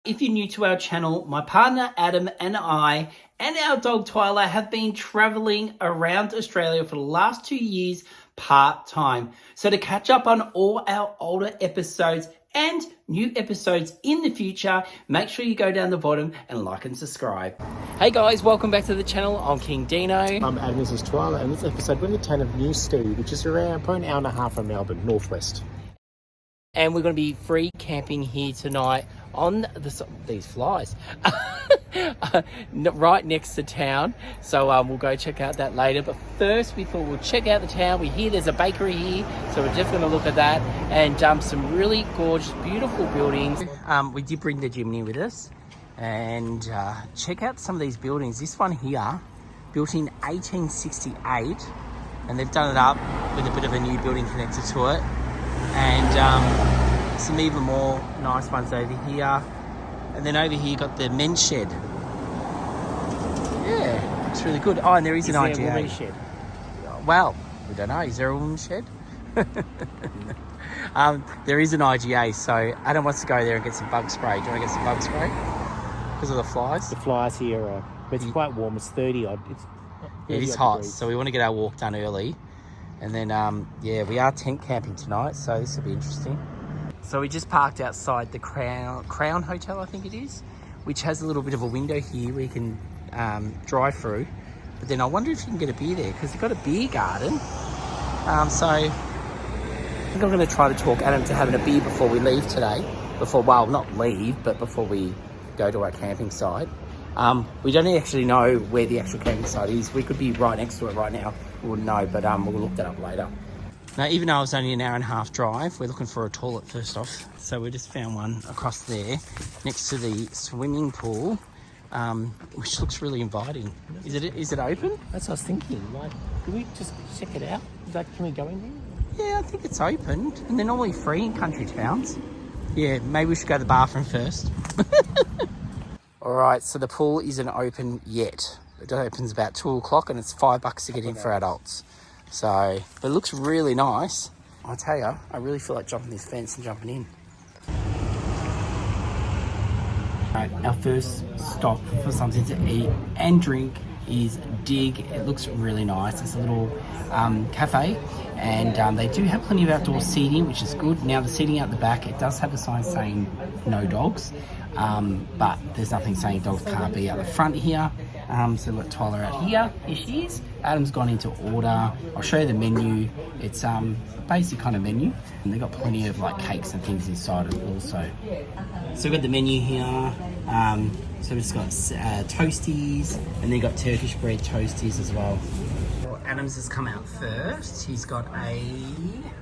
If you're new to our channel, my partner Adam and I and our dog Twyla have been traveling around Australia for the last 2 years part-time. So to catch up on all our older episodes and new episodes in the future, make sure you go down the bottom and like and subscribe. Hey guys, welcome back to the channel. I'm King Dino. I'm Adam, this is Twyla, and this episode we're in the town of Newstead, which is around probably an hour and a half from Melbourne, northwest. And we're going to be free camping here tonight on these flies right next to town. So we'll go check out that later. But first we thought we'll check out the town. We hear there's a bakery here, so we're just going to look at that. And some really gorgeous, beautiful buildings. We did bring the Jimny with us. And check out some of these buildings. This one here, built in 1868. And they've done it up with a bit of a new building connected to it. And some even more nice ones over here. And then over here you got the men's shed. Yeah, it's really good. Oh, and there is an IGA. There a women's shed? Well, we don't know. Is there a women's shed? There is an IGA, so Adam wants to go there and get some bug spray. Do you want to get some bug spray? Because of the flies? The flies here are, it's quite warm. It's 30 odd. It is hot, degrees. So we want to get our walk done early. And then, yeah, we are tent camping tonight, so this will be interesting. So we just parked outside the Crown Hotel, I think it is, which has a little bit of a window here where you can drive through. But then I wonder if you can get a beer there, because they've got a beer garden. So I think I'm going to try to talk Adam to having a beer before we leave today. Well, not leave, but before we go to our camping site. We don't actually know where the actual camping site is. We could be right next to it right now. We wouldn't know, but we'll look that up later. Now, even though it was only an hour and a half drive, we're looking for a toilet first off. So we just found one across there next to the swimming pool, which looks really inviting. Is it open? That's what I was thinking. Like, can we just check it out? Can we go in there? Yeah, I think it's opened. And they're normally free in country towns. Yeah, maybe we should go to the bathroom first. All right, so the pool isn't open yet. It opens about 2 o'clock and it's $5 to get in for adults. So, but it looks really nice. I tell you, I really feel like jumping this fence and jumping in. Right, our first stop for something to eat and drink is Dig. It looks really nice. It's a little cafe, and they do have plenty of outdoor seating, which is good. Now the seating out the back, it does have a sign saying no dogs, but there's nothing saying dogs can't be out the front here. So we've got Twyla out here. Here she is. Adam's gone into order. I'll show you the menu. It's basic kind of menu, and they've got plenty of like cakes and things inside it also. So we've got the menu here. So we've just got toasties, and then got Turkish bread toasties as well. Adam's has come out first. He's got a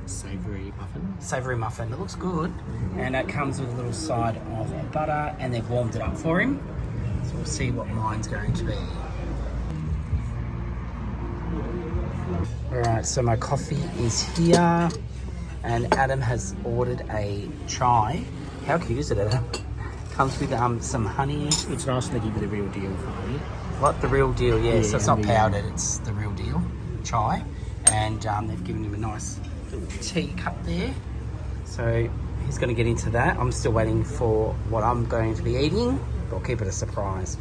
savoury muffin. Savoury muffin. It looks good, and it comes with a little side of butter, and they've warmed it up for him. So we'll see what mine's going to be. All right, so my coffee is here, and Adam has ordered a chai. How cute is it, Adam? Comes with some honey. It's nice when they give you the real deal for honey. What? The real deal, yeah. So it's not powdered, it's the real deal chai. And they've given him a nice little tea cup there. So he's going to get into that. I'm still waiting for what I'm going to be eating. I'll keep it a surprise.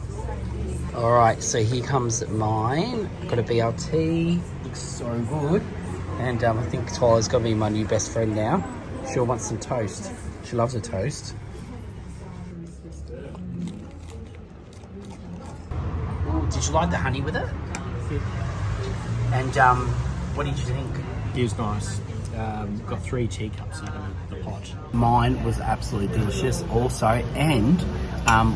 All right, so here comes mine. Got a BLT. Looks so good. And I think Twyla's going to be my new best friend now. She'll want some toast. She loves a toast. Did you like the honey with it? Yeah. And what did you think? It was nice. Got 3 teacups out of the pot. Mine was absolutely delicious also, and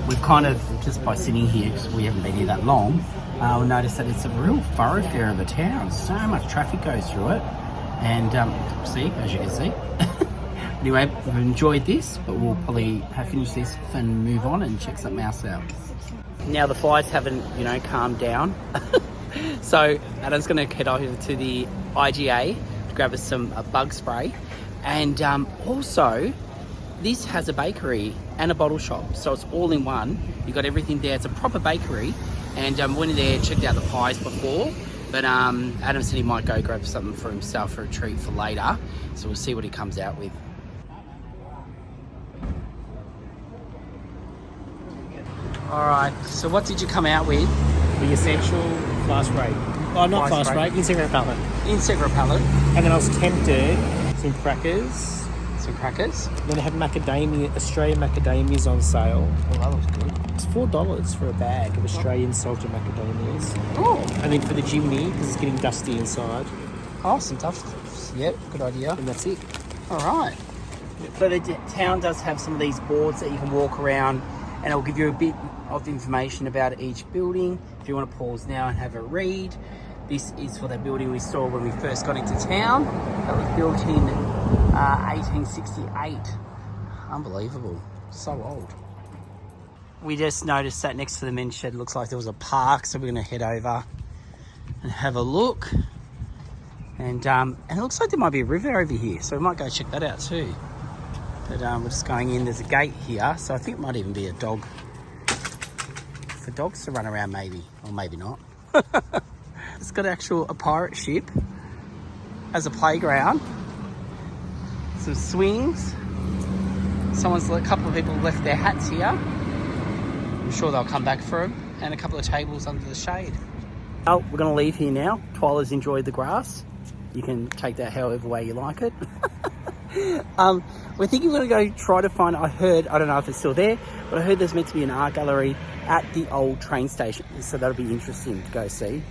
we've kind of, just by sitting here, because we haven't been here that long, we noticed that it's a real thoroughfare of a town. So much traffic goes through it, and see, as you can see. Anyway, we've enjoyed this, but we'll probably have finished this and move on and check something else out. Now the flies haven't, calmed down. So Adam's going to head over to the IGA to grab us some bug spray. And also, this has a bakery and a bottle shop. So it's all in one. You've got everything there. It's a proper bakery. And went in there, checked out the pies before. But Adam said he might go grab something for himself for a treat for later. So we'll see what he comes out with. All right. So what did you come out with? The essential fast rate. Oh, not Fast fast rate. rate, Instagram palette. Integra palette. And then I was tempted, some crackers. Some crackers. Then they had macadamia, Australian macadamias on sale. Oh, that looks good. It's $4 for a bag of Australian salted macadamias. Oh. And then for the Jimny, because it's getting dusty inside. Oh, some tough. Yep, good idea. And that's it. All right. So the town does have some of these boards that you can walk around, and it'll give you a bit of information about each building. If you want to pause now and have a read, this is for the building we saw when we first got into town. That was built in 1868. Unbelievable. So old. We just noticed that next to the men's shed looks like there was a park, so we're going to head over and have a look. And it looks like there might be a river over here, so we might go check that out too. But we're just going in. There's a gate here, so I think it might even be a dog. For dogs to run around, maybe, or maybe not. It's got a pirate ship as a playground. Some swings. A couple of people left their hats here. I'm sure they'll come back for them. And a couple of tables under the shade. Oh, we're going to leave here now. Twyla's enjoyed the grass. You can take that however way you like it. We're thinking we're going to go try to find, I don't know if it's still there, but I heard there's meant to be an art gallery at the old train station. So that'll be interesting to go see.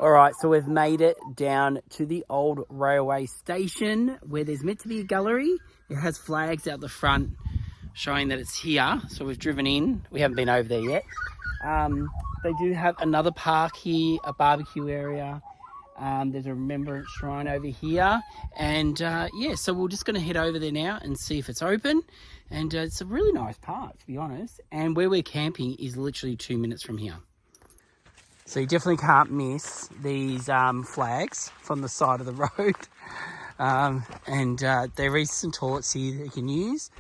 All right, so we've made it down to the old railway station where there's meant to be a gallery. It has flags out the front showing that it's here. So we've driven in. We haven't been over there yet. They do have another park here, a barbecue area. There's a remembrance shrine over here. And yeah, so we're just going to head over there now and see if it's open. And it's a really nice park, to be honest. And where we're camping is literally 2 minutes from here. So you definitely can't miss these flags from the side of the road. There is some toilets here that you can use.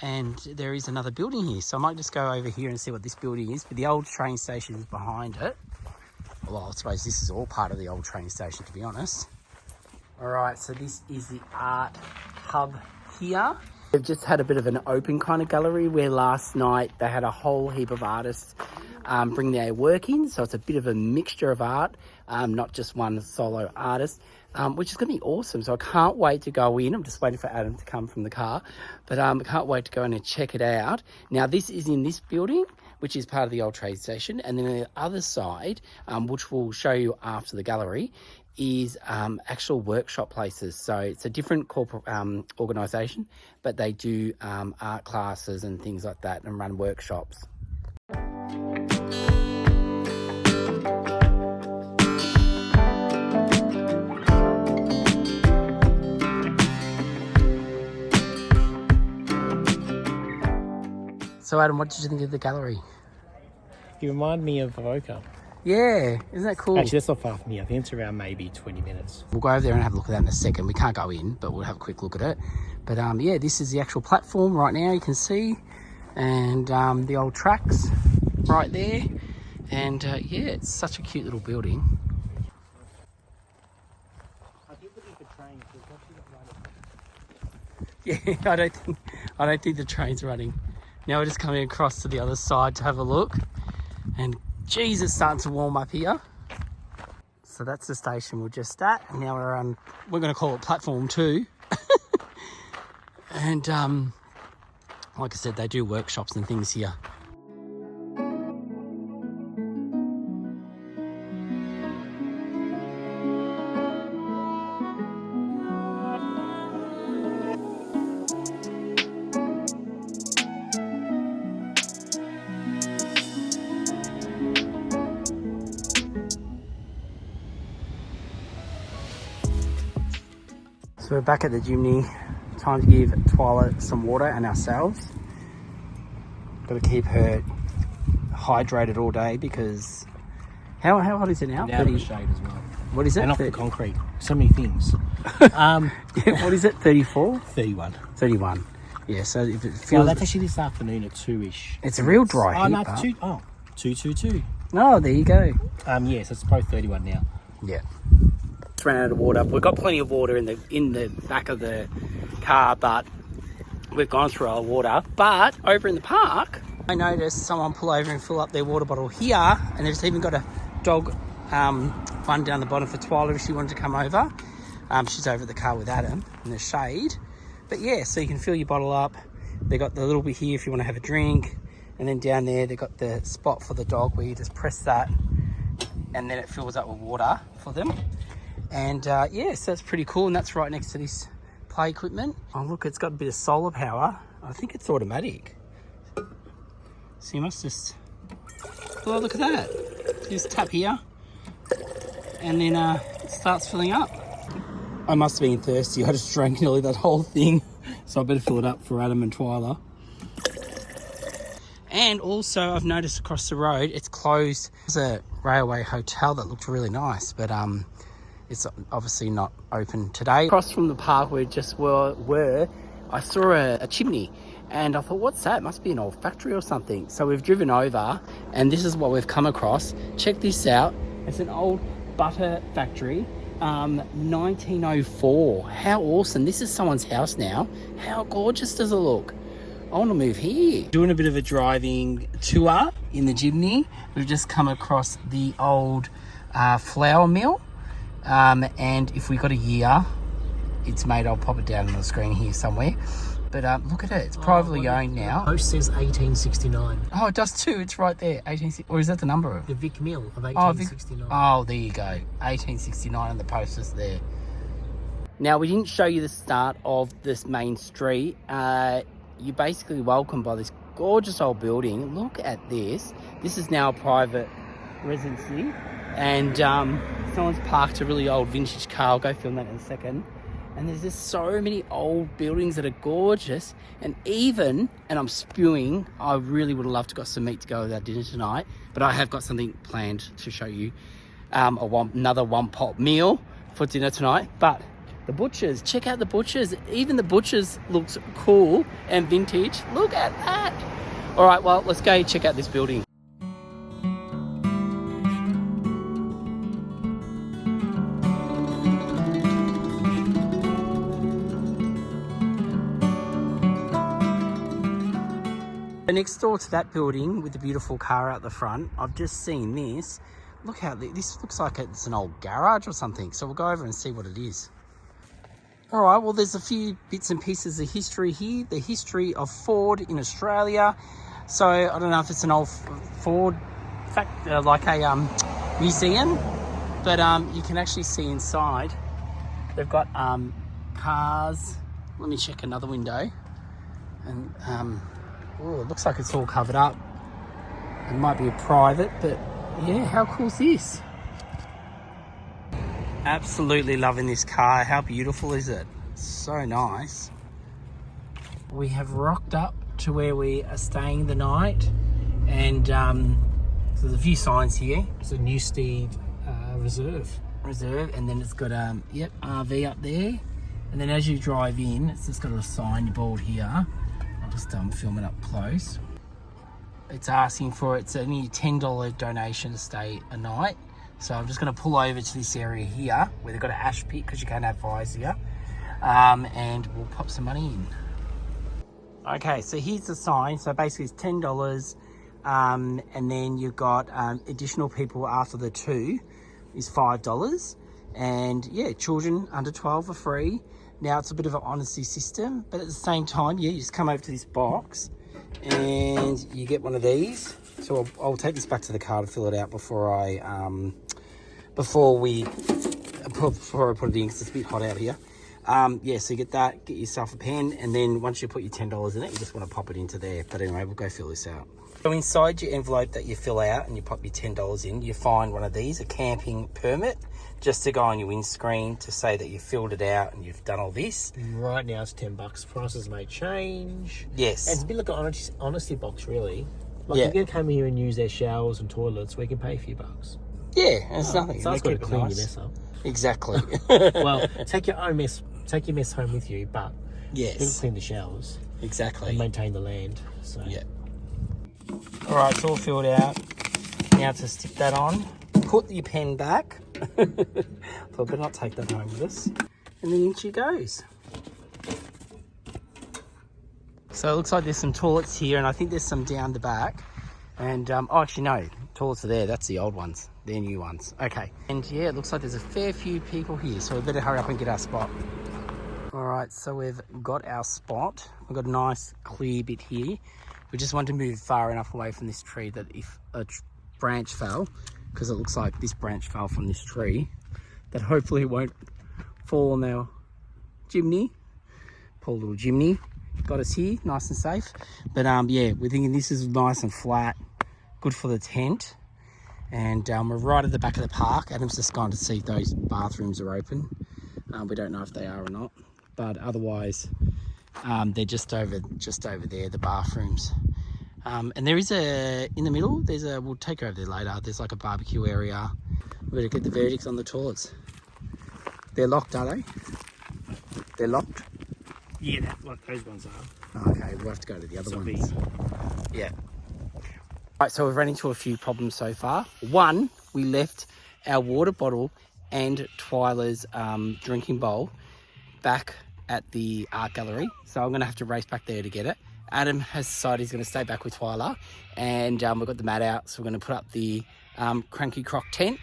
And there is another building here. So I might just go over here and see what this building is. But the old train station is behind it. Well, I suppose this is all part of the old train station, to be honest. All right, so this is the art hub here. They've just had a bit of an open kind of gallery where last night they had a whole heap of artists bring their work in. So it's a bit of a mixture of art, not just one solo artist, which is going to be awesome. So I can't wait to go in. I'm just waiting for Adam to come from the car, but I can't wait to go in and check it out. Now, this is in this building, which is part of the old trade station. And then on the other side, which we'll show you after the gallery, is actual workshop places. So it's a different corporate organisation, but they do art classes and things like that and run workshops. So Adam, what did you think of the gallery? You remind me of Avoca. Yeah, isn't that cool? Actually, that's not far from me. I think it's around maybe 20 minutes. We'll go over there and have a look at that in a second. We can't go in, but we'll have a quick look at it. But yeah, this is the actual platform right now, you can see. And the old tracks right there. And yeah, it's such a cute little building. I keep looking for trains. Yeah, I don't think the train's running. Now we're just coming across to the other side to have a look. And geez, it's starting to warm up here. So that's the station we're just at. And now we're on, we're going to call it platform 2. And like I said, they do workshops and things here. So we're back at the Jimny. Time to give Twyla some water and ourselves. Got to keep her hydrated all day because how hot is it now? Out of the shade as well. What is it? And off the concrete. So many things. Yeah, what is it? 34? 31. 31. Yeah, so if it Well, feels... that's actually this afternoon at 2-ish. It's a real dry Oh, heat, no, but... 222. Oh, there you go. Yes, it's both 31 now. Yeah. Just ran out of water. We've got plenty of water in the back of the car, but we've gone through our water. But over in the park, I noticed someone pull over and fill up their water bottle here, and they've even got a dog one down the bottom for Twyla if she wanted to come over. She's over at the car with Adam in the shade. But yeah, so you can fill your bottle up. They got the little bit here if you want to have a drink, and then down there they got the spot for the dog where you just press that and then it fills up with water for them. And yeah, so that's pretty cool, and that's right next to this play equipment. Oh look, it's got a bit of solar power. I think it's automatic, so you must just... Oh, look at that. You just tap here and then it starts filling up. I must have been thirsty. I just drank nearly that whole thing. So I better fill it up for Adam and Twyla. And also I've noticed across the road, it's closed. There's a railway hotel that looked really nice, but it's obviously not open today. Across from the park where we just were, I saw a chimney. And I thought, what's that? It must be an old factory or something. So we've driven over, and this is what we've come across. Check this out. It's an old butter factory. 1904. How awesome. This is someone's house now. How gorgeous does it look? I want to move here. Doing a bit of a driving tour in the Jimny. We've just come across the old flour mill. And if we got a year it's made, I'll pop it down on the screen here somewhere. But look at it. It's privately owned now. The post says 1869. Oh, it does too. It's right there. 18, or is that the number? The Vic Mill of 1869. Oh, there you go. 1869 and the post is there. Now, we didn't show you the start of this main street. You're basically welcomed by this gorgeous old building. Look at this. This is now a private residency. And someone's parked a really old vintage car. I'll go film that in a second. And there's just so many old buildings that are gorgeous. And even, and I'm spewing, I really would have loved to got some meat to go with our dinner tonight. But I have got something planned to show you. Another one-pot meal for dinner tonight. But the butchers, check out the butchers. Even the butchers looks cool and vintage. Look at that. All right, well, let's go check out this building. Next door to that building with the beautiful car out the front, I've just seen this. Look how this looks like it's an old garage or something. So we'll go over and see what it is. All right, well, there's a few bits and pieces of history here. The history of Ford in Australia. So I don't know if it's an old Ford like a museum, but you can actually see inside. They've got cars. Let me check another window. And oh, it looks like it's all covered up. It might be a private, but yeah, how cool is this? Absolutely loving this car. How beautiful is it? So nice. We have rocked up to where we are staying the night, and so there's a few signs here. It's a Newstead reserve, and then it's got RV up there, and then as you drive in, it's just got a signboard here. I'll just film it up close. It's asking for, it's only a $10 donation to stay a night. So I'm just going to pull over to this area here where they've got an ash pit because you can't have fires here. And we'll pop some money in. Okay, so here's the sign. So basically it's $10. And then you've got additional people after the 2 is $5. And yeah, children under 12 are free. Now it's a bit of an honesty system, but at the same time, yeah, you just come over to this box and you get one of these. So I'll take this back to the car to fill it out before I put it in, because it's a bit hot out here. Yeah, so you get that, get yourself a pen, and then once you put your $10 in it, you just want to pop it into there. But anyway, we'll go fill this out. So inside your envelope that you fill out and you pop your $10 in, you find one of these, a camping permit, just to go on your windscreen to say that you filled it out and you've done all this. Right now it's $10. Prices may change. Yes. And it's a bit like an honesty box, really. Like, you can come here and use their showers and toilets. We can pay a few bucks. Yeah, and it's nothing. So it's got to clean your mess up. Exactly. Well, take your mess home with you, but Yes. They can clean the showers Exactly. and maintain the land. So Yeah. All right, it's all filled out. Now to stick that on. Put your pen back. Thought better not take that home with us. And then in she goes. So it looks like there's some toilets here, and I think there's some down the back. And, oh, actually, no, toilets are there. That's the old ones. They're new ones. Okay. And, yeah, it looks like there's a fair few people here, so we better hurry up and get our spot. All right, so we've got our spot. We've got a nice clear bit here. We just want to move far enough away from this tree that if a branch fell, because it looks like this branch fell from this tree, that hopefully it won't fall on our Jimny. Poor little Jimny. Got us here, nice and safe. But yeah, we're thinking this is nice and flat, good for the tent. And we're right at the back of the park. Adam's just gone to see if those bathrooms are open. We don't know if they are or not, but otherwise they're just over there, the bathrooms. And there is in the middle, we'll take you over there later, there's like a barbecue area. We better get the verdicts on the toilets. They're locked, are they? They're locked? yeah, those ones are. Oh, okay, we'll have to go to the other ones. Yeah. Right, so we've run into a few problems so far. One, we left our water bottle and Twyla's drinking bowl back at the art gallery. So I'm gonna have to race back there to get it. Adam has decided he's gonna stay back with Twyla, and we've got the mat out, so we're gonna put up the Cranky Croc tent.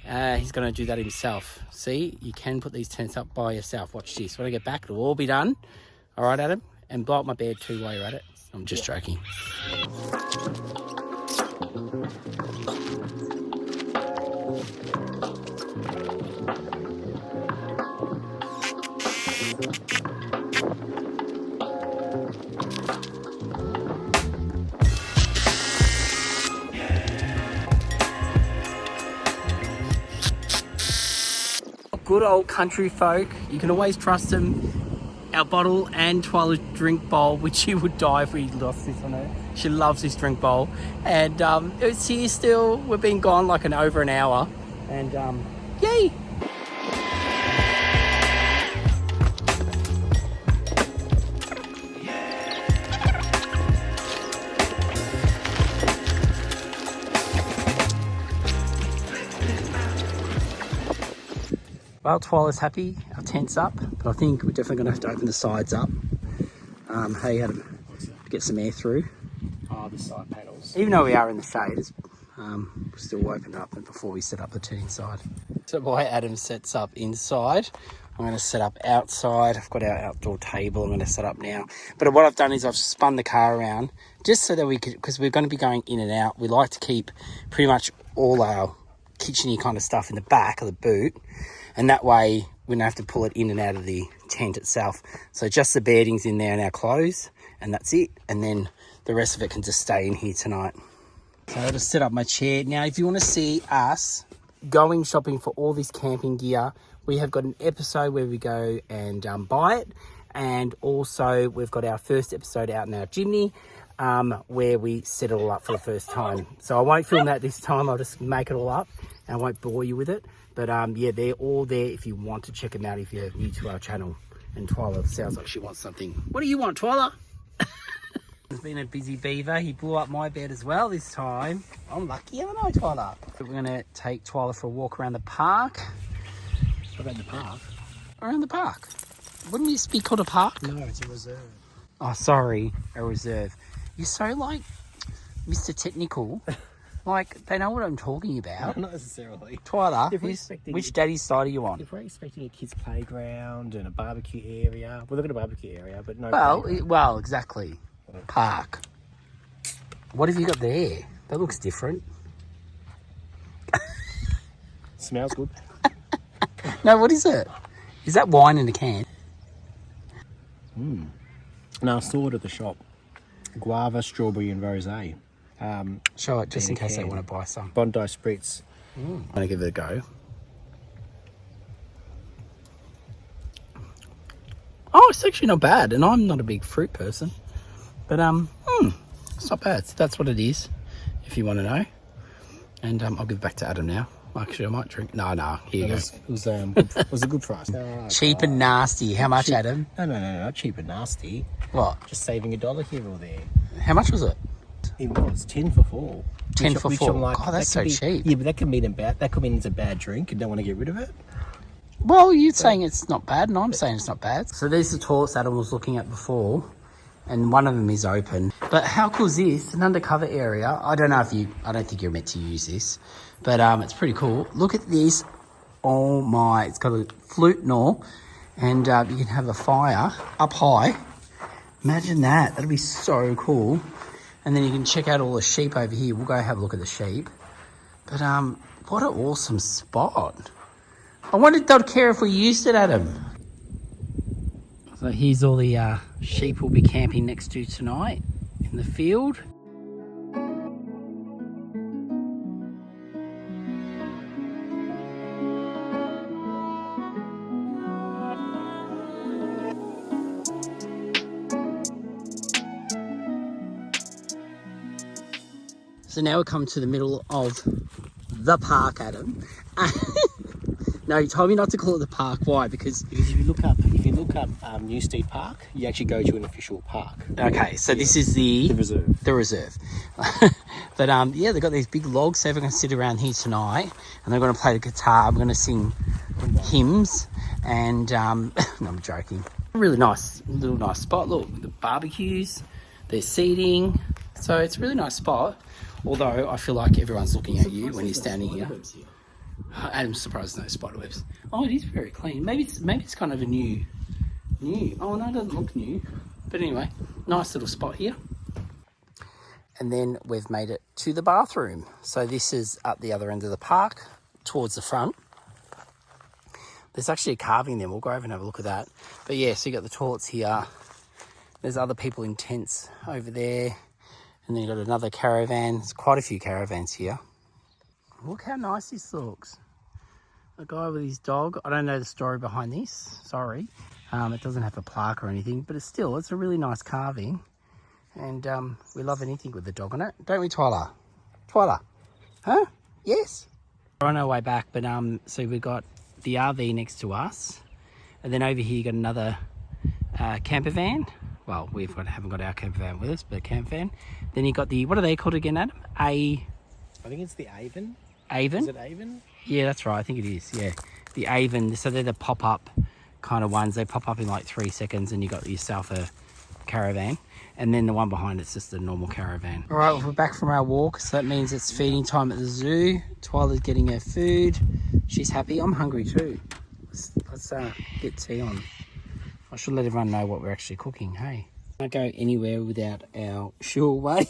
He's gonna do that himself. See, you can put these tents up by yourself. Watch this. When I get back, it'll all be done. All right, Adam? And blow up my bed too while you're at it. I'm just joking. Good old country folk. You can always trust them. Our bottle and Twyla's drink bowl, which she would die if we lost this on her. She loves this drink bowl. And it's here still. We've been gone like over an hour. And yay! Well, Twyla's happy, our tent's up, but I think we're definitely going to have to open the sides up. Hey, Adam, to get some air through. Oh, the side panels. Even though we are in the shade, it's still opened up before we set up the tent inside. So while Adam sets up inside, I'm going to set up outside. I've got our outdoor table I'm going to set up now. But what I've done is I've spun the car around just so that we could, because we're going to be going in and out. We like to keep pretty much all our kitchen-y kind of stuff in the back of the boot. And that way we don't have to pull it in and out of the tent itself. So just the bedding's in there and our clothes, and that's it. And then the rest of it can just stay in here tonight. So I'll just set up my chair. Now, if you want to see us going shopping for all this camping gear, we have got an episode where we go and buy it. And also we've got our first episode out in our Jimny, where we set it all up for the first time. So I won't film that this time. I'll just make it all up and I won't bore you with it. But yeah, they're all there if you want to check them out if you're new to our channel. And Twyla sounds like she wants something. What do you want, Twyla? He's been a busy beaver. He blew up my bed as well this time. I'm lucky, aren't I, Twyla? We're going to take Twyla for a walk around the park. What about the park? Around the park. Wouldn't this be called a park? No, it's a reserve. Oh, sorry, a reserve. You're so like Mr. Technical. Like, they know what I'm talking about. Not necessarily. Twyla, If we're expecting- which daddy's side are you on? If we're expecting a kids' playground and a barbecue area, well, they've got a barbecue area, but no. Well, exactly. Park. What have you got there? That looks different. Smells good. No, what is it? Is that wine in a can? No, I saw it at the shop. Guava, strawberry, and rosé. Show it just in case they can. want to buy some. Bondi Spritz. I'm going to give it a go. Oh, it's actually not bad, and I'm not a big fruit person. But it's not bad. So that's what it is, if you want to know. And I'll give it back to Adam now. Actually, I might drink. No, here you go. It was a good price. Cheap and nasty. How much, Cheap. Adam? No, not cheap and nasty. What? Just saving $1 here or there. How much was it? It was 10 for 4. 10 for 4. I'm like, God, that's so cheap. Yeah, but that could mean it's a bad drink and don't want to get rid of it. Well, you're saying it's not bad, and I'm saying it's not bad. So these are the toilets Adam was looking at before, and one of them is open. But how cool is this? An undercover area. I don't think you're meant to use this, but it's pretty cool. Look at this. Oh my, it's got a flute and all, and you can have a fire up high. Imagine that. That'd be so cool. And then you can check out all the sheep over here. We'll go have a look at the sheep. But what an awesome spot. I wonder if they'd care if we used it, Adam. So here's all the sheep we'll be camping next to tonight in the field. So now we're coming to the middle of the park, Adam. No, you told me not to call it the park. Why? Because if you look up Newstead Park, you actually go to an official park. Okay, so this is the reserve. The reserve. But yeah, they've got these big logs, so everyone's going to sit around here tonight, and they're going to play the guitar. I'm going to sing hymns, and no, I'm joking. Really nice, little nice spot. Look, the barbecues, there's seating, so it's a really nice spot. Although I feel like everyone's looking at you when you're standing here. Adam's surprised no spiderwebs. Oh, it is very clean. Maybe it's kind of a new. Oh no, it doesn't look new. But anyway, nice little spot here. And then we've made it to the bathroom. So this is at the other end of the park, towards the front. There's actually a carving there. We'll go over and have a look at that. But yeah, so you got the toilets here. There's other people in tents over there. And then you've got another caravan. There's quite a few caravans here. Look how nice this looks. A guy with his dog. I don't know the story behind this. Sorry. It doesn't have a plaque or anything. But it's a really nice carving. And we love anything with the dog on it. Don't we, Twyla? Twyla? Huh? Yes? We're on our way back. But so we've got the RV next to us. And then over here you got another camper van. Well, haven't got our camper van with us, but a camper van. Then you got the, what are they called again, Adam? I think it's the Avon. Avon? Is it Avon? Yeah, that's right. I think it is. Yeah, the Avon. So they're the pop-up kind of ones. They pop up in like 3 seconds, and you got yourself a caravan. And then the one behind it's just a normal caravan. All right, well, we're back from our walk, so that means it's feeding time at the zoo. Twyla's getting her food. She's happy. I'm hungry too. Let's get tea on. I should let everyone know what we're actually cooking, hey? Can't go anywhere without our Sureway.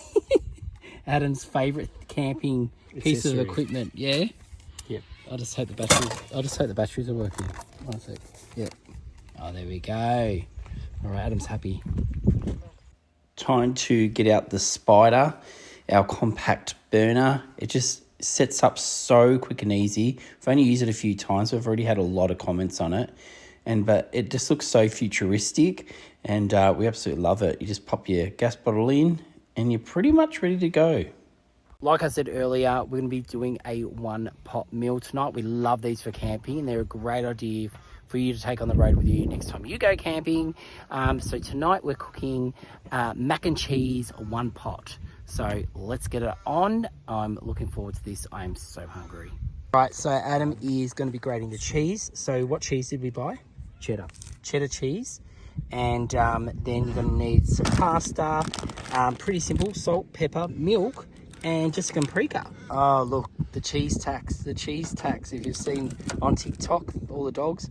Adam's favourite camping piece of equipment, yeah? Yep. I just hope the batteries are working. 1 sec. Yep. Oh, there we go. All right, Adam's happy. Time to get out the Spider, our compact burner. It just sets up so quick and easy. I've only used it a few times. We've already had a lot of comments on it. But it just looks so futuristic, and we absolutely love it. You just pop your gas bottle in and you're pretty much ready to go. Like I said earlier, we're going to be doing a 1-pot meal tonight. We love these for camping, and they're a great idea for you to take on the road with you next time you go camping. So tonight we're cooking mac and cheese 1-pot. So let's get it on. I'm looking forward to this. I am so hungry. Right, so Adam is going to be grating the cheese. So what cheese did we buy? Cheddar cheese. And then you're going to need some pasta, pretty simple, salt, pepper, milk, and just a paprika. Oh, look, the cheese tax. If you've seen on TikTok, all the dogs,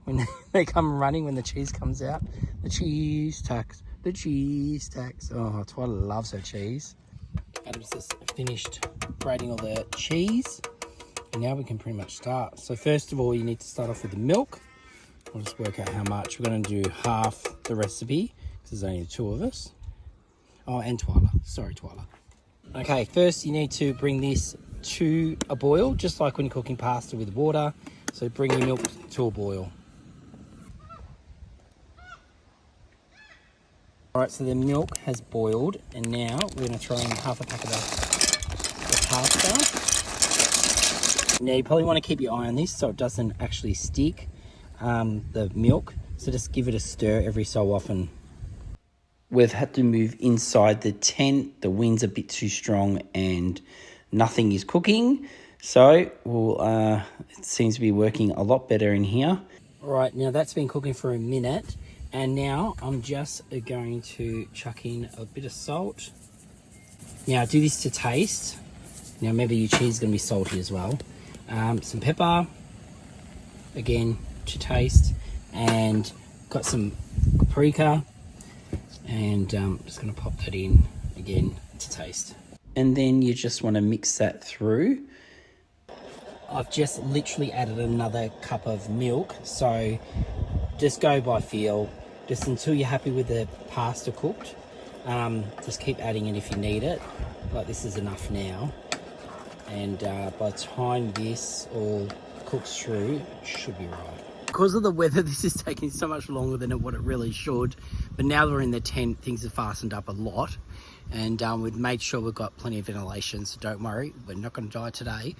when they come running when the cheese comes out. The cheese tax. Oh, Twyla loves her cheese. Adam's just finished grating all the cheese. And now we can pretty much start. So first of all, you need to start off with the milk. We'll just work out how much. We're going to do half the recipe because there's only 2 of us. Oh, and Twyla. Sorry, Twyla. Okay, first you need to bring this to a boil, just like when you're cooking pasta with water. So bring your milk to a boil. All right, so the milk has boiled, and now we're going to throw in half a pack of the pasta. Now you probably want to keep your eye on this so it doesn't actually stick the milk. So just give it a stir every so often. We've had to move inside the tent. The wind's a bit too strong and nothing is cooking. So it seems to be working a lot better in here. Right, now that's been cooking for a minute. And now I'm just going to chuck in a bit of salt. Now do this to taste. Now maybe your cheese is going to be salty as well. Some pepper, again to taste, and got some paprika, and I'm just going to pop that in again to taste. And then you just want to mix that through. I've just literally added another cup of milk, so just go by feel. Just until you're happy with the pasta cooked, just keep adding it if you need it. Like this is enough now. And by the time this all cooks through, it should be right. Because of the weather, this is taking so much longer than what it really should. But now we're in the tent, things have fastened up a lot. And we've made sure we've got plenty of ventilation, so don't worry, we're not going to die today.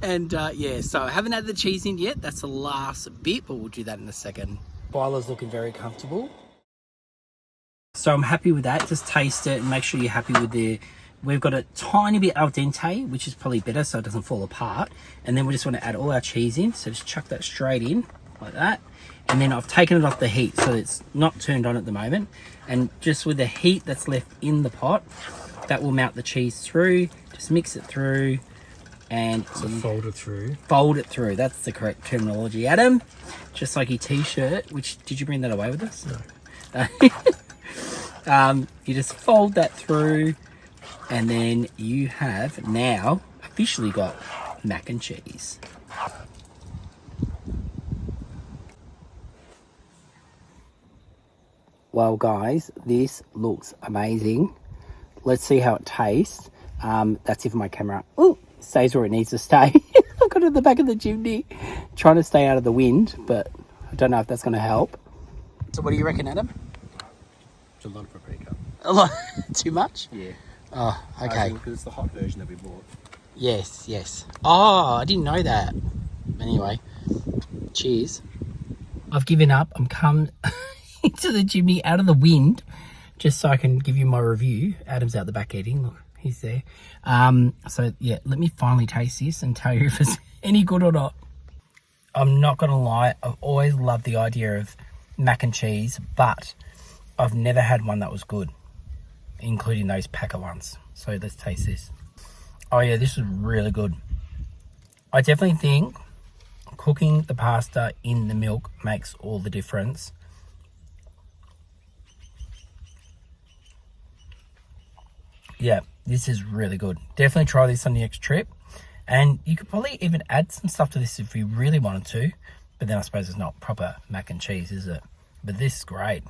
And yeah, so I haven't added the cheese in yet. That's the last bit, but we'll do that in a second. Twyla's looking very comfortable. So I'm happy with that. Just taste it and make sure you're happy with the... We've got a tiny bit al dente, which is probably better so it doesn't fall apart. And then we just want to add all our cheese in. So just chuck that straight in like that. And then I've taken it off the heat so it's not turned on at the moment. And just with the heat that's left in the pot, that will melt the cheese through. Just mix it through. And so fold it through. Fold it through. That's the correct terminology, Adam. Just like your t-shirt, which, did you bring that away with us? No. You just fold that through. And then you have now officially got mac and cheese. Well, guys, this looks amazing. Let's see how it tastes. That's if my camera stays where it needs to stay. I've got it at the back of the Jimny, trying to stay out of the wind, but I don't know if that's going to help. So what do you reckon, Adam? It's a lot of paprika. A lot? Too much? Yeah. Oh, okay. Because it's the hot version that we bought. Yes, yes. Oh, I didn't know that. Anyway, cheers. I've given up. I'm come into the Jimny out of the wind just so I can give you my review. Adam's out the back eating. Look, he's there. So, yeah, let me finally taste this and tell you if it's any good or not. I'm not going to lie. I've always loved the idea of mac and cheese, but I've never had one that was good, including those packer ones. So let's taste this. Oh yeah, this is really good. I definitely think cooking the pasta in the milk makes all the difference. Yeah, this is really good. Definitely try this on the next trip. And you could probably even add some stuff to this if you really wanted to. But then I suppose it's not proper mac and cheese, is it? But this is great.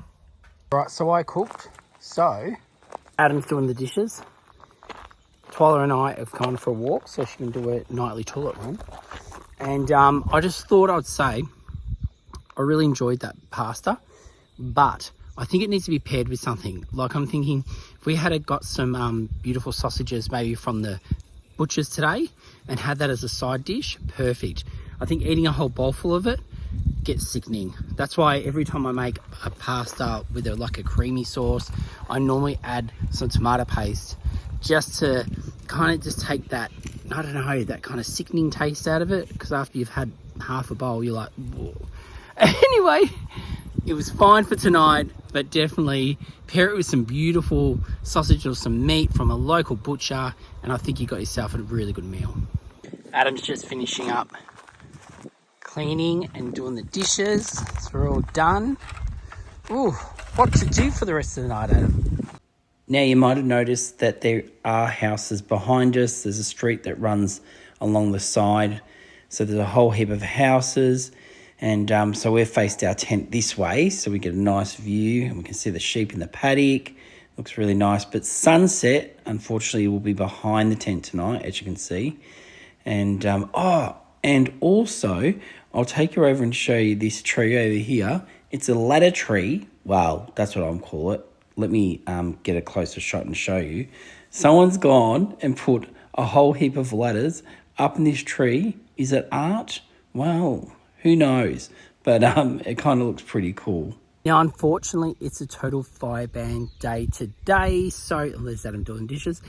Right, so I cooked. So Adam's doing the dishes. Twyla and I have gone for a walk so she can do a nightly toilet run. And I just thought I'd say I really enjoyed that pasta, but I think it needs to be paired with something. Like I'm thinking if we had got some beautiful sausages maybe from the butcher's today and had that as a side dish, perfect. I think eating a whole bowl full of it gets sickening. That's why every time I make a pasta with like a creamy sauce, I normally add some tomato paste just to kind of just take that, I don't know, that kind of sickening taste out of it, because after you've had half a bowl you're like, whoa. Anyway, it was fine for tonight, but definitely pair it with some beautiful sausage or some meat from a local butcher and I think you got yourself a really good meal. Adam's just finishing up cleaning and doing the dishes, so we're all done. Ooh, what to do for the rest of the night, Adam? Now you might have noticed that there are houses behind us. There's a street that runs along the side, so there's a whole heap of houses, and so we've faced our tent this way so we get a nice view and we can see the sheep in the paddock. Looks really nice, but sunset unfortunately will be behind the tent tonight, as you can see. And and also I'll take you over and show you this tree over here. It's a ladder tree. Well, that's what I'll call it. Let me get a closer shot and show you. Someone's gone and put a whole heap of ladders up in this tree. Is it art? Well, who knows? But it kind of looks pretty cool. Now, unfortunately, it's a total fire ban day today. So, there's Adam doing dishes.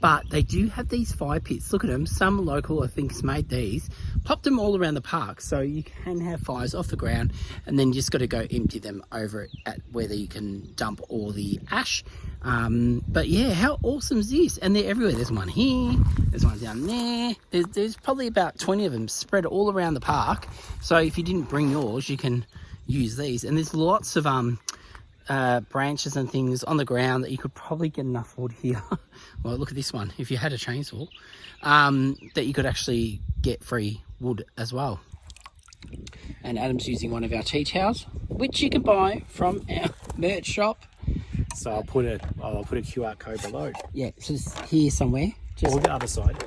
But they do have these fire pits. Look at them. Some local, I think, has made these. Popped them all around the park. So, you can have fires off the ground. And then you just got to go empty them over at where you can dump all the ash. But yeah, how awesome is this? And they're everywhere. There's one here. There's one down there. There's probably about 20 of them spread all around the park. So, if you didn't bring yours, you can use these. And there's lots of branches and things on the ground that you could probably get enough wood here. Well, look at this one. If you had a chainsaw, that you could actually get free wood as well. And Adam's using one of our tea towels, which you can buy from our merch shop. So I'll put a QR code below. Yeah, so it's here somewhere. Just or the other side.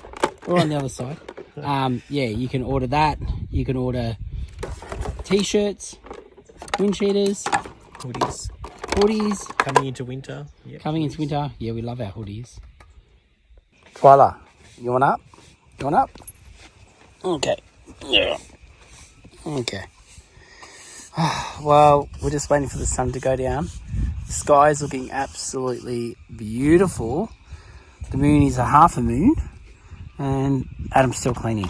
Or on the other side. Yeah, you can order that. You can order t-shirts, wind cheaters, hoodies. Coming into winter. Yep. Coming into winter. Yeah, we love our hoodies. Twyla, you want up? You want up? Okay. Yeah. Okay. Well, we're just waiting for the sun to go down. The sky is looking absolutely beautiful. The moon is a half a moon. And Adam's still cleaning.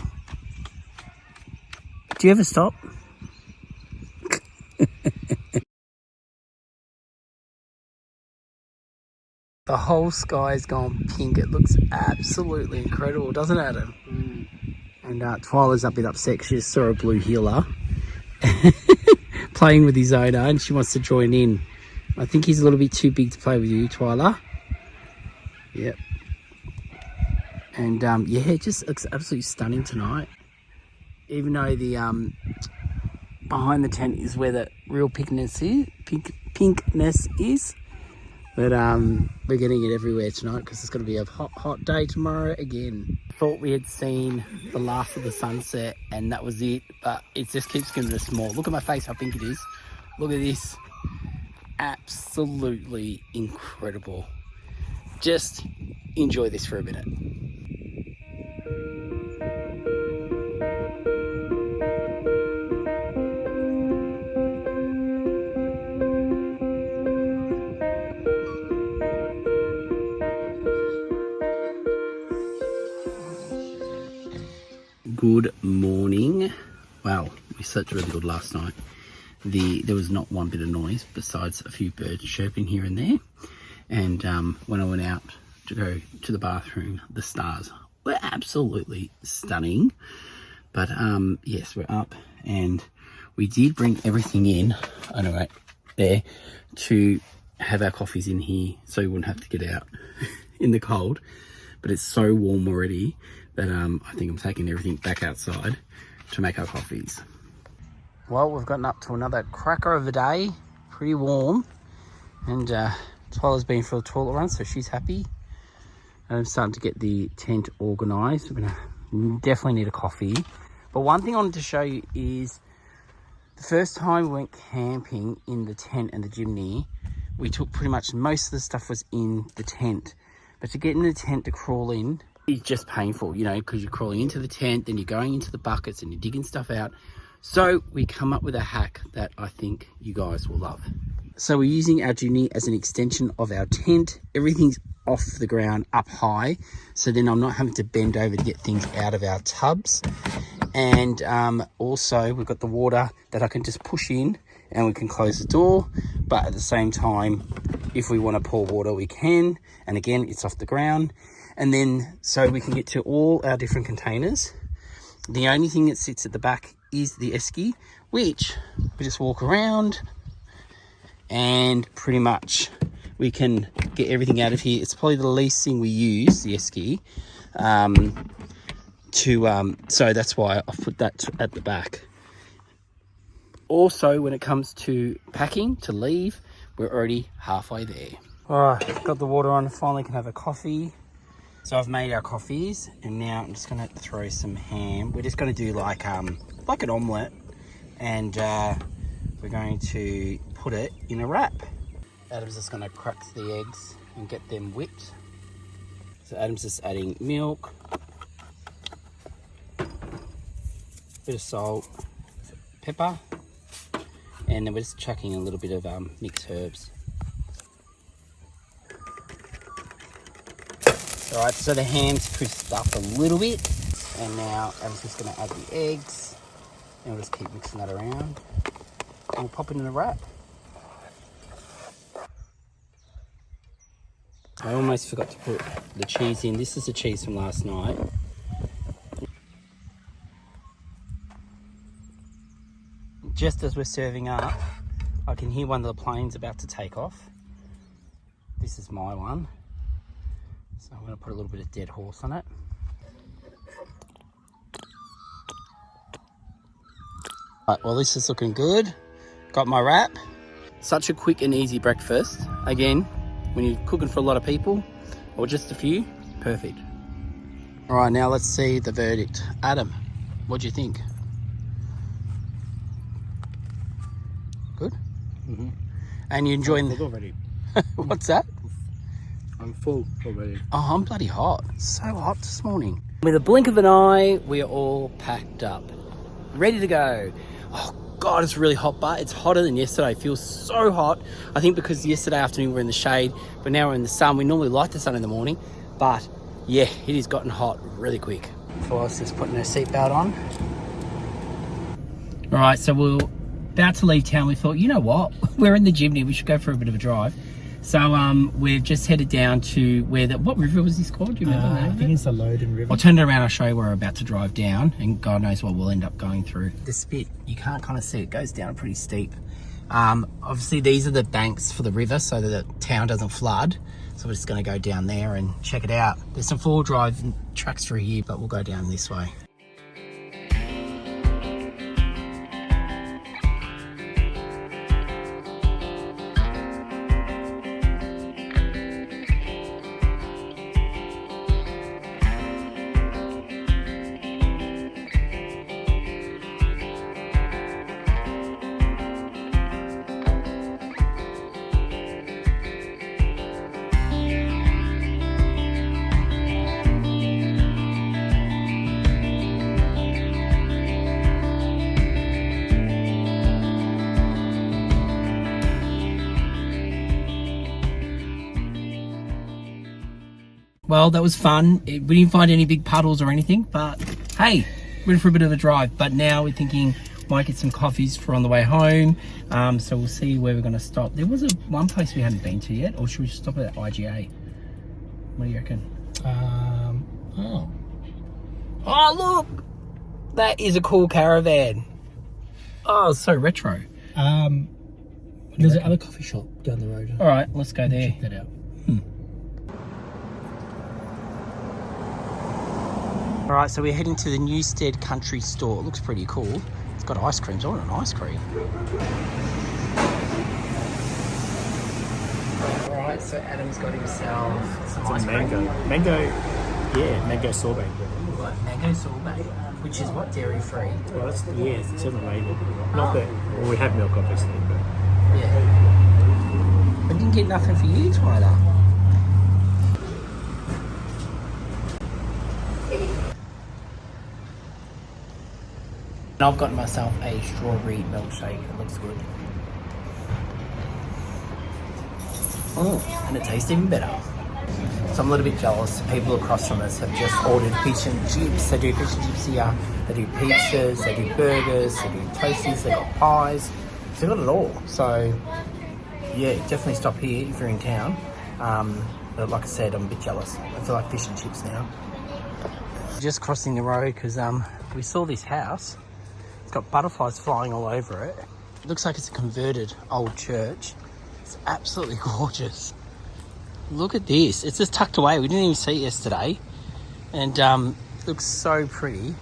Do you ever stop? The whole sky's gone pink. It looks absolutely incredible, doesn't it, Adam? Mm. And Twyla's a bit upset because she just saw a blue heeler playing with his owner and she wants to join in. I think he's a little bit too big to play with you, Twyla. Yep. And yeah, it just looks absolutely stunning tonight. Even though the behind the tent is where the real pinkness is. But we're getting it everywhere tonight because it's going to be a hot day tomorrow again. Thought we had seen the last of the sunset and that was it, but it just keeps getting small. Look at my face, how pink it is. Look at this. Absolutely incredible. Just enjoy this for a minute. Good morning. Wow, we slept really good last night. There was not one bit of noise besides a few birds chirping here and there. And when I went out to go to the bathroom, the stars were absolutely stunning. But yes, we're up and we did bring everything in, I know right there, to have our coffees in here so we wouldn't have to get out in the cold. But it's so warm already that I think I'm taking everything back outside to make our coffees. Well, we've gotten up to another cracker of a day, pretty warm, and Twyla's been for a toilet run, so she's happy. And I'm starting to get the tent organised. We're gonna definitely need a coffee. But one thing I wanted to show you is the first time we went camping in the tent and the Jimny, we took pretty much most of the stuff was in the tent. But to get in the tent to crawl in, it's just painful, you know, because you're crawling into the tent, then you're going into the buckets and you're digging stuff out. So we come up with a hack that I think you guys will love. So we're using our Jimny as an extension of our tent. Everything's off the ground up high. So then I'm not having to bend over to get things out of our tubs. And also we've got the water that I can just push in and we can close the door. But at the same time, if we want to pour water, we can. And again, it's off the ground. And then, so we can get to all our different containers. The only thing that sits at the back is the esky, which we just walk around and pretty much we can get everything out of here. It's probably the least thing we use, the esky, so that's why I've put that at the back. Also, when it comes to packing to leave, we're already halfway there. All right, got the water on, finally can have a coffee. So I've made our coffees and now I'm just gonna throw some ham. We're just gonna do like an omelette and we're going to put it in a wrap. Adam's just gonna crack the eggs and get them whipped. So Adam's just adding milk bit of salt, pepper, and then we're just chucking a little bit of mixed herbs. All right, so the ham's crisped up a little bit, and now I'm just going to add the eggs, and we'll just keep mixing that around, and we'll pop it in a wrap. I almost forgot to put the cheese in. This is the cheese from last night. Just as we're serving up, I can hear one of the planes about to take off. This is my one. So I'm going to put a little bit of dead horse on it. Right, well, this is looking good. Got my wrap. Such a quick and easy breakfast. Again, when you're cooking for a lot of people or just a few, perfect. All right, now let's see the verdict. Adam, what do you think? Good? Mm-hmm. And you enjoying the... already. What's that? I'm full already. Oh, I'm bloody hot. So hot this morning. With a blink of an eye, we are all packed up. Ready to go. Oh, God, it's really hot, but it's hotter than yesterday. It feels so hot. I think because yesterday afternoon we were in the shade, but now we're in the sun. We normally like the sun in the morning, but yeah, it has gotten hot really quick. Felicita's putting her seatbelt on. All right, so we're about to leave town. We thought, you know what? We're in the Jimny. We should go for a bit of a drive. So we've just headed down to where what river was this called? Do you remember the name? I think it's the Loden River. I'll turn it around, I'll show you where we're about to drive down, and God knows what we'll end up going through. The spit, you can't kind of see, it goes down pretty steep. Obviously these are the banks for the river so that the town doesn't flood. So we're just gonna go down there and check it out. There's some 4-drive tracks through here, but we'll go down this way. Well, that was fun. We didn't find any big puddles or anything, but hey, went for a bit of a drive. But now we're thinking might get some coffees for on the way home. So we'll see where we're going to stop. There was one place we hadn't been to yet, or should we stop at IGA? What do you reckon? Oh, look! That is a cool caravan. Oh, it's so retro. There's another coffee shop down the road. All right, let's go there. Check that out. All right, so we're heading to the Newstead country store. It looks pretty cool. It's got ice creams. I want an ice cream. All right, so Adam's got himself some ice cream. Mango sorbet. What? Mango sorbet, which is what, dairy-free? Well, it's on the label. Not that, well, we have milk obviously, but... Yeah. I didn't get nothing for you, Twyla. I've got myself a strawberry milkshake. It looks good. Oh, and it tastes even better. So I'm a little bit jealous. The people across from us have just ordered fish and chips. They do fish and chips here. They do pizzas. They do burgers. They do toasties. They got pies. So they've got it all. So yeah, definitely stop here if you're in town. But like I said, I'm a bit jealous. I feel like fish and chips now. Just crossing the road because we saw this house. It's got butterflies flying all over it. It looks like it's a converted old church. It's absolutely gorgeous. Look at this. It's just tucked away. We didn't even see it yesterday. And it looks so pretty.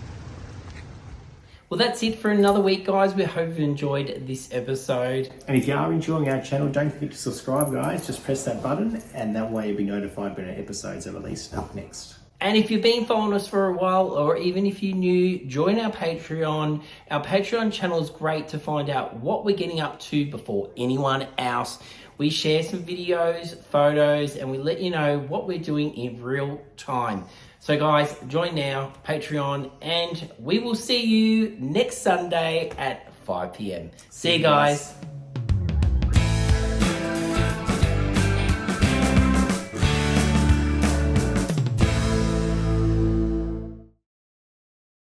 Well, that's it for another week, guys. We hope you enjoyed this episode. And if you are enjoying our channel, don't forget to subscribe, guys. Just press that button, and that way you'll be notified when our episodes are released up next. And if you've been following us for a while, or even if you're new, join our Patreon. Our Patreon channel is great to find out what we're getting up to before anyone else. We share some videos, photos, and we let you know what we're doing in real time. So guys, join now, Patreon, and we will see you next Sunday at 5 p.m. See you guys.